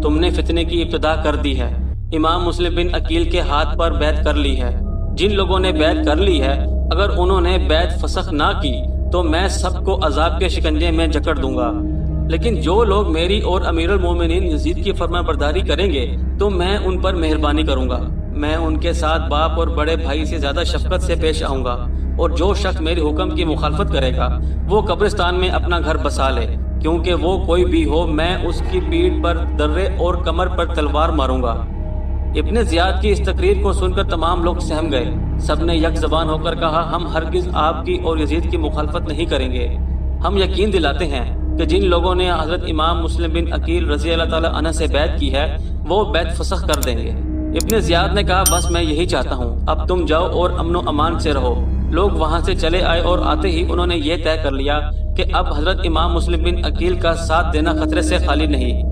تم نے فتنے کی ابتدا کر دی ہے۔ امام مسلم بن عقیل کے ہاتھ پر بیعت کر لی ہے۔ جن لوگوں نے بیعت کر لی ہے، اگر انہوں نے بیعت فسخ نہ کی تو میں سب کو عذاب کے شکنجے میں جکڑ دوں گا، لیکن جو لوگ میری اور امیر المومنین یزید کی فرمان برداری کریں گے تو میں ان پر مہربانی کروں گا۔ میں ان کے ساتھ باپ اور بڑے بھائی سے زیادہ شفقت سے پیش آؤں گا، اور جو شخص میرے حکم کی مخالفت کرے گا وہ قبرستان میں اپنا گھر بسا لے، کیونکہ وہ کوئی بھی ہو میں اس کی پیٹھ پر درے اور کمر پر تلوار ماروں گا۔ ابن زیاد کی اس تقریر کو سن کر تمام لوگ سہم گئے۔ سب نے یک زبان ہو کر کہا، ہم ہرگز آپ کی اور یزید کی مخالفت نہیں کریں گے۔ ہم یقین دلاتے ہیں کہ جن لوگوں نے حضرت امام مسلم بن عقیل رضی اللہ تعالی عنہ سے بیعت کی ہے وہ بیعت فسخ کر دیں گے۔ ابن زیاد نے کہا، بس میں یہی چاہتا ہوں، اب تم جاؤ اور امن و امان سے رہو۔ لوگ وہاں سے چلے آئے اور آتے ہی انہوں نے یہ طے کر لیا کہ اب حضرت امام مسلم بن عقیل کا ساتھ دینا خطرے سے خالی نہیں۔